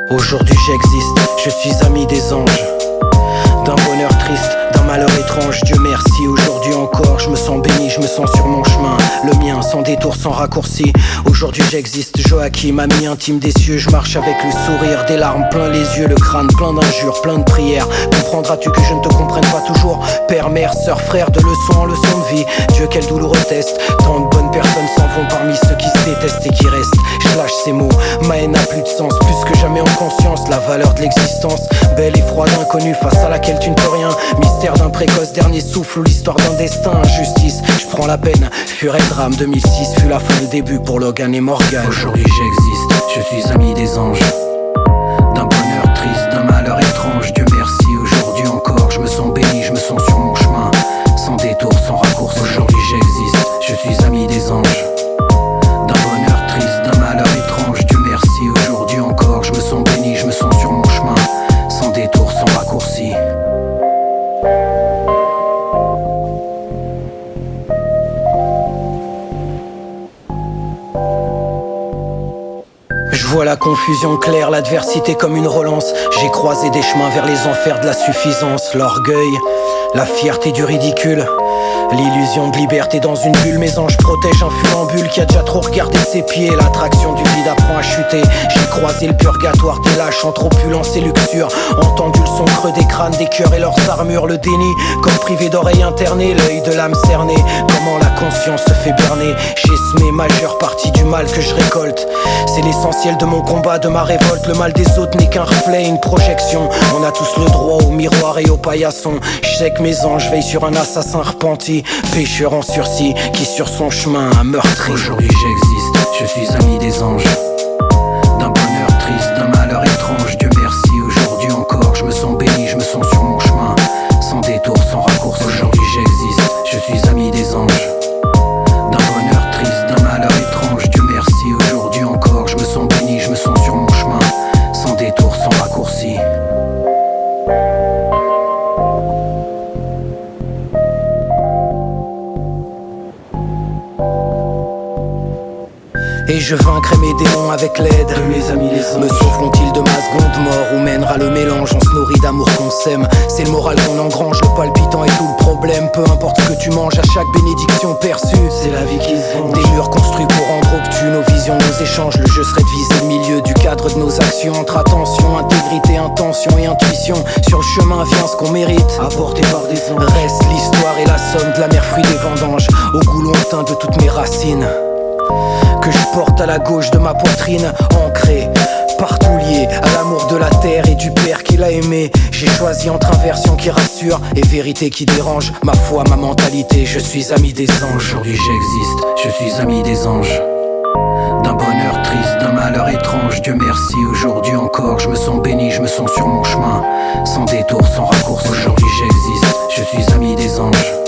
Aujourd'hui j'existe, je suis ami des anges. D'un bonheur triste, d'un malheur étrange, Dieu merci, aujourd'hui encore je me sens béni, je me sens sur mon chemin, le mien, sans détour, sans raccourci. Aujourd'hui j'existe, Joachim, ami intime des cieux. Je marche avec le sourire, des larmes plein les yeux, le crâne plein d'injures, plein de prières. Comprendras-tu que je ne te comprenne pas toujours? Père, mère, sœur, frère, de leçon en leçon de vie. Dieu, quel douloureux test. Tant de bonnes personnes s'en vont parmi ceux qui se détestent et qui restent. Je lâche ces mots, ma haine n'a plus de sens, plus que jamais en conscience la valeur de l'existence. Belle et froide inconnue face à laquelle tu ne peux rien. Mystère d'un précoce dernier souffle ou l'histoire d'un destin. Injustice, je prends la peine, furet drame. 2006 fut la fin, le début pour Logan et Morgan. Aujourd'hui j'existe, je suis ami des anges. D'un bonheur triste, d'un malheur étrange, Dieu merci, aujourd'hui encore je me sens béni, je me sens sur mon chemin, sans détour, sans raccourci. Aujourd'hui j'existe, je suis ami des anges. D'un bonheur triste, d'un malheur étrange, Dieu merci, aujourd'hui encore je me sens béni, je me sens sur mon chemin, sans détour, sans raccourci. Je vois la confusion claire, l'adversité comme une relance. J'ai croisé des chemins vers les enfers de la suffisance. L'orgueil, la fierté du ridicule, l'illusion de liberté dans une bulle. Mes anges protègent un funambule qui a déjà trop regardé ses pieds. L'attraction du vide apprend à chuter. J'ai croisé le purgatoire des lâches entre opulence et luxure. Entendu le son creux des crânes, des cœurs et leurs armures. Le déni, comme privé d'oreilles internées, l'œil de l'âme cernée. Comment la conscience se fait berner. J'ai semé majeure partie du mal que je récolte. C'est l'essentiel de mon combat, de ma révolte. Le mal des autres n'est qu'un reflet, une projection. On a tous le droit au miroir et au paillasson. Je sais que mes anges veillent sur un assassin repenti, pécheur en sursis, qui sur son chemin a meurtri. Aujourd'hui j'existe, je suis ami des anges. D'un bonheur triste, d'un malheur étrange, Dieu merci, aujourd'hui encore je me sens béni, je me sens sur mon chemin, sans détour, sans raccourci. Aujourd'hui j'existe, je suis ami des anges. D'un bonheur triste, d'un malheur étrange, Dieu merci, aujourd'hui encore je me sens béni, je me sens sur mon chemin, sans détour, sans raccourci. Et je vaincrai mes démons avec l'aide de mes amis les anges. Me sauveront-ils de ma seconde mort ou mènera le mélange? On se nourrit d'amour qu'on s'aime, c'est le moral qu'on engrange. Le palpitant est tout le problème, peu importe ce que tu manges. À chaque bénédiction perçue, c'est la vie qui se venge. Des murs construits pour rendre obtus nos visions, nos échanges. Le jeu serait de viser le milieu du cadre de nos actions. Entre attention, intégrité, intention et intuition. Sur le chemin vient ce qu'on mérite, apporté par des anges. Reste l'histoire et la somme de la mer fruit des vendanges, au goût lointain de toutes mes racines, que je porte à la gauche de ma poitrine, ancré, partout lié à l'amour de la terre et du père qui l'a aimé. J'ai choisi entre inversion qui rassure et vérité qui dérange. Ma foi, ma mentalité, je suis ami des anges. Aujourd'hui j'existe, je suis ami des anges. D'un bonheur triste, d'un malheur étrange, Dieu merci, aujourd'hui encore je me sens béni, je me sens sur mon chemin, sans détour, sans raccourci. Aujourd'hui j'existe, je suis ami des anges.